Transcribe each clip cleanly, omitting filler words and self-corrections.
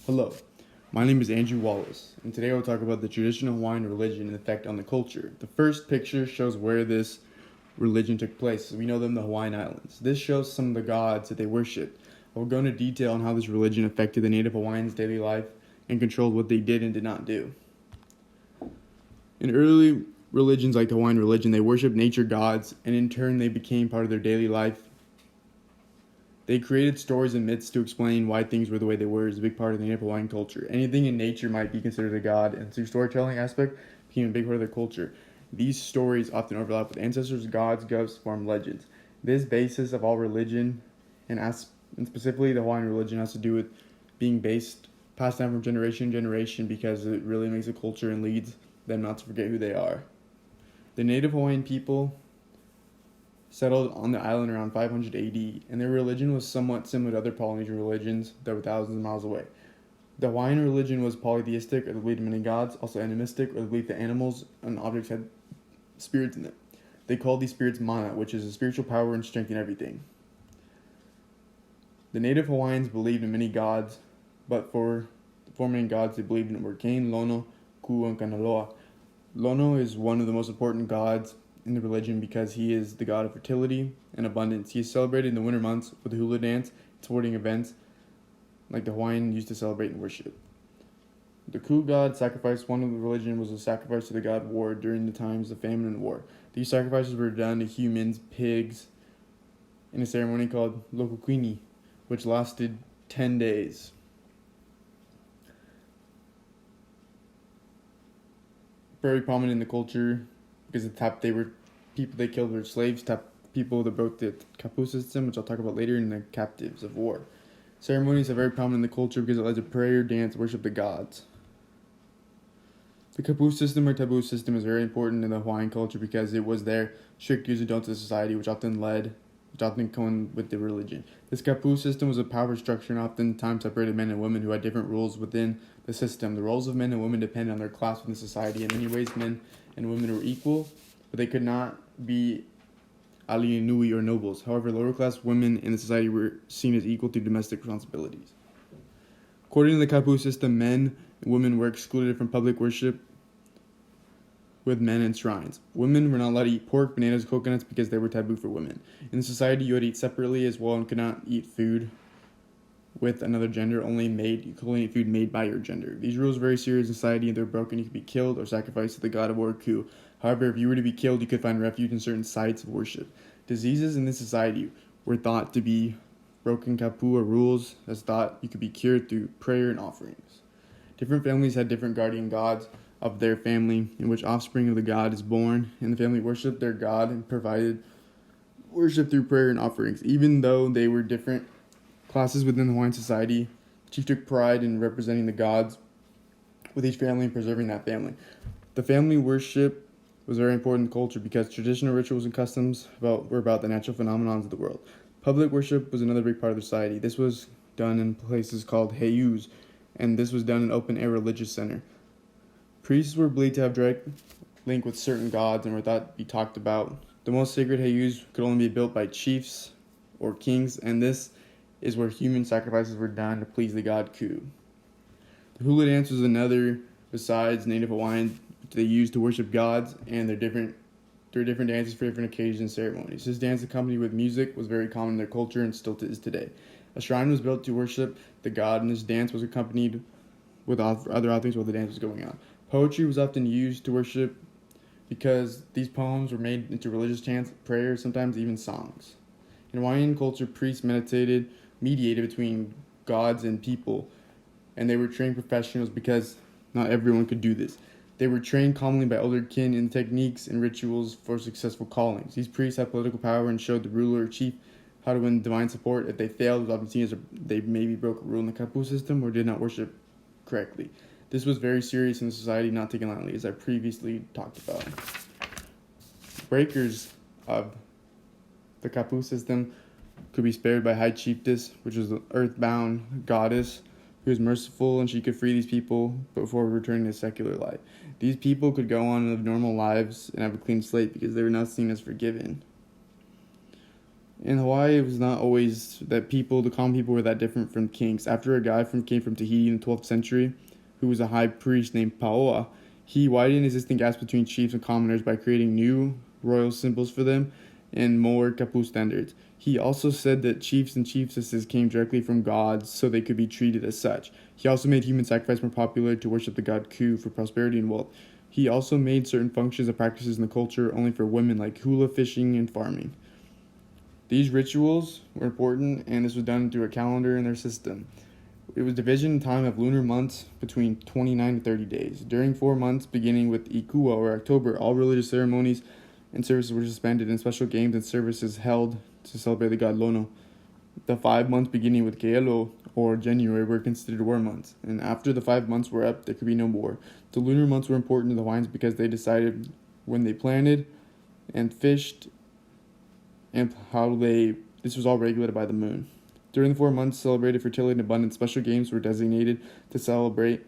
Hello, my name is Andrew Wallace, and today I will talk about the traditional Hawaiian religion and effect on the culture. The first picture shows where this religion took place. We know them the Hawaiian Islands. This shows some of the gods that they worshiped. I will go into detail on how this religion affected the native Hawaiians' daily life and controlled what they did and did not do. In early religions like the Hawaiian religion, they worshiped nature gods, and in turn they became part of their daily life. They created stories and myths to explain why things were the way they were as a big part of the native Hawaiian culture. Anything in nature might be considered a god, and through storytelling aspect became a big part of their culture. These stories often overlap with ancestors, gods, ghosts, form legends. This basis of all religion, and specifically the Hawaiian religion, has to do with being passed down from generation to generation because it really makes a culture and leads them not to forget who they are. The native Hawaiian people settled on the island around 500 AD, and their religion was somewhat similar to other Polynesian religions that were thousands of miles away. The Hawaiian religion was polytheistic, or the belief in many gods, also animistic, or the belief that animals and objects had spirits in them. They called these spirits mana, which is a spiritual power and strength in everything. The native Hawaiians believed in many gods, but for the four main gods they believed in were Kane, Lono, Ku, and Kanaloa. Lono is one of the most important gods in the religion because he is the god of fertility and abundance. He is celebrated in the winter months with the hula dance and sporting events like the Hawaiian used to celebrate and worship. The Ku god sacrifice, one of the religion, was a sacrifice to the god of war during the times of famine and war. These sacrifices were done to humans, pigs, in a ceremony called Lokukwini, which lasted 10 days. Very prominent in the culture because they were people they killed were slaves, people that broke the kapu system, which I'll talk about later, and the captives of war. Ceremonies are very prominent in the culture because it led to prayer, dance, worship the gods. The kapu system or taboo system is very important in the Hawaiian culture because it was their strict do's and don'ts of the society, which often come with the religion. This kapu system was a power structure and oftentimes separated men and women who had different roles within the system. The roles of men and women depended on their class within society. In many ways, men and women were equal, but they could not be alii nui or nobles. However, lower class women in the society were seen as equal to domestic responsibilities. According to the kapu system, men and women were excluded from public worship with men in shrines. Women were not allowed to eat pork, bananas, coconuts because they were taboo for women. In society, you would eat separately as well and could not eat food with another gender. You could only eat food made by your gender. These rules were very serious in society, and they were broken. You could be killed or sacrificed to the god of war Ku. However, if you were to be killed, you could find refuge in certain sites of worship. Diseases in this society were thought to be broken kapu or rules, as thought you could be cured through prayer and offerings. Different families had different guardian gods of their family, in which offspring of the god is born, and the family worshipped their god and provided worship through prayer and offerings. Even though they were different classes within the Hawaiian society, chief took pride in representing the gods with each family and preserving that family. The family worship was very important in the culture because traditional rituals and customs were about the natural phenomena of the world. Public worship was another big part of the society. This was done in places called heiaus, and this was done in open-air religious center. Priests were believed to have direct link with certain gods and were thought to be talked about. The most sacred heiaus could only be built by chiefs or kings, and this is where human sacrifices were done to please the god Ku. The hula dance was another, besides native Hawaiian, they used to worship gods, and there are different dances for different occasions and ceremonies. This dance, accompanied with music, was very common in their culture and still is today. A shrine was built to worship the god, and this dance was accompanied with other offerings while the dance was going on. Poetry was often used to worship because these poems were made into religious chants, prayers, sometimes even songs. In Hawaiian culture, priests mediated between gods and people, and they were trained professionals because not everyone could do this. They were trained commonly by older kin in techniques and rituals for successful callings. These priests had political power and showed the ruler or chief how to win divine support. If they failed, it was often seen as they maybe broke a rule in the kapu system or did not worship correctly. This was very serious in society, not taken lightly, as I previously talked about. Breakers of the kapu system could be spared by High Chiefess, which was the earthbound goddess who was merciful, and she could free these people before returning to secular life. These people could go on and live normal lives and have a clean slate because they were now seen as forgiven. In Hawaii, it was not always that the common people were that different from kings. After a guy came from Tahiti in the 12th century, who was a high priest named Paoa, he widened existing gaps between chiefs and commoners by creating new royal symbols for them and more kapu standards. He also said that chiefs and chiefesses came directly from gods, so they could be treated as such. He also made human sacrifice more popular to worship the god Ku for prosperity and wealth. He also made certain functions and practices in the culture only for women, like hula fishing and farming. These rituals were important, and this was done through a calendar in their system. It was division in time of lunar months between 29 and 30 days. During 4 months, beginning with Ikua or October, all religious ceremonies and services were suspended, and special games and services held to celebrate the god Lono. The 5 months beginning with Keelo or January were considered war months, and after the 5 months were up, there could be no more. The lunar months were important to the Hawaiians because they decided when they planted and fished and this was all regulated by the moon. During the 4 months celebrated fertility and abundance, special games were designated to celebrate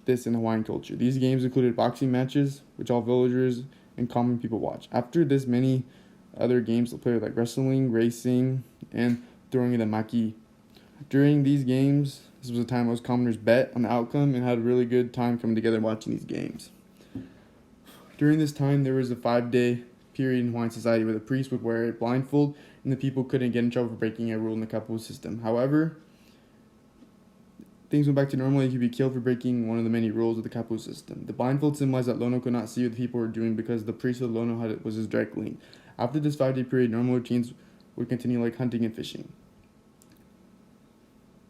this in Hawaiian culture. These games included boxing matches, which all villagers and common people watch. After this, many other games played like wrestling, racing, and throwing the maki. During these games, this was a time most commoners bet on the outcome and had a really good time coming together and watching these games. During this time, there was a 5-day period in Hawaiian society where the priest would wear a blindfold and the people couldn't get in trouble for breaking a rule in the kapu system. However, things went back to normal and you could be killed for breaking one of the many rules of the kapu system. The blindfold symbolized that Lono could not see what the people were doing because the priest of Lono was his direct link. After this 5-day period, normal routines would continue like hunting and fishing.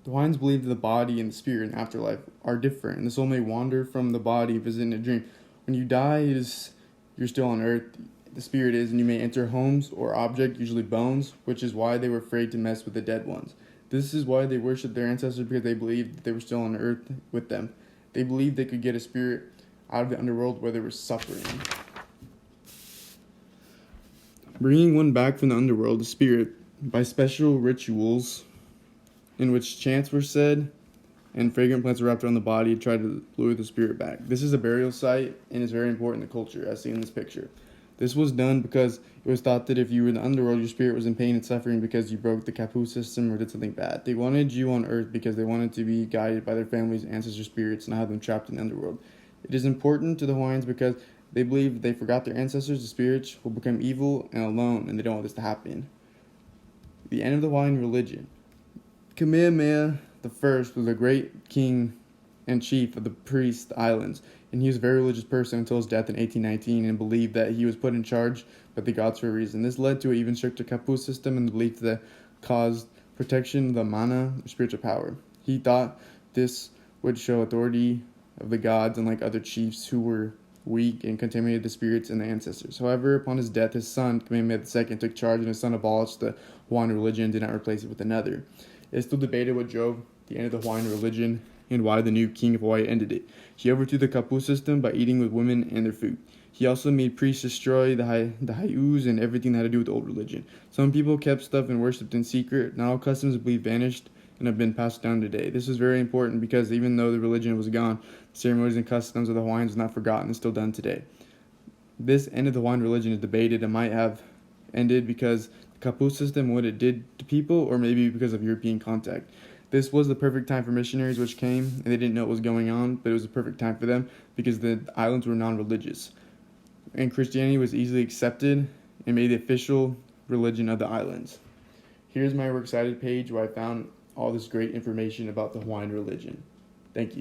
The Hawaiians believed that the body and the spirit in afterlife are different, and the soul may wander from the body, visit in a dream. When you die, you're still on earth. The spirit is, and you may enter homes or object, usually bones, which is why they were afraid to mess with the dead ones. This is why they worshipped their ancestors, because they believed that they were still on earth with them. They believed they could get a spirit out of the underworld where they were suffering. Bringing one back from the underworld, the spirit, by special rituals in which chants were said and fragrant plants were wrapped around the body to try to lure the spirit back. This is a burial site and is very important in the culture, as seen in this picture. This was done because it was thought that if you were in the underworld, your spirit was in pain and suffering because you broke the kapu system or did something bad. They wanted you on earth because they wanted to be guided by their families' ancestor spirits and not have them trapped in the underworld. It is important to the Hawaiians because they believe if they forgot their ancestors, the spirits will become evil and alone, and they don't want this to happen. The end of the Hawaiian religion. Kamehameha I was a great king and chief of the Priest Islands, and he was a very religious person until his death in 1819 and believed that he was put in charge by the gods for a reason. This led to an even stricter kapu system and the belief that caused protection of the mana, or spiritual power. He thought this would show authority of the gods, unlike other chiefs who were weak and contaminated the spirits and the ancestors. However, upon his death, his son, Kamehameha II, took charge, and his son abolished the Hawaiian religion and did not replace it with another. It is still debated what drove the end of the Hawaiian religion and why the new king of Hawaii ended it. He overthrew the kapu system by eating with women and their food. He also made priests destroy the haius and everything that had to do with the old religion. Some people kept stuff and worshipped in secret. Not all customs, I believe, vanished and have been passed down today. This is very important because even though the religion was gone, the ceremonies and customs of the Hawaiians are not forgotten and still done today. This end of the Hawaiian religion is debated and might have ended because the kapu system, what it did to people, or maybe because of European contact. This was the perfect time for missionaries which came, and they didn't know what was going on, but it was a perfect time for them because the islands were non-religious. And Christianity was easily accepted and made the official religion of the islands. Here's my Works Cited page where I found all this great information about the Hawaiian religion. Thank you.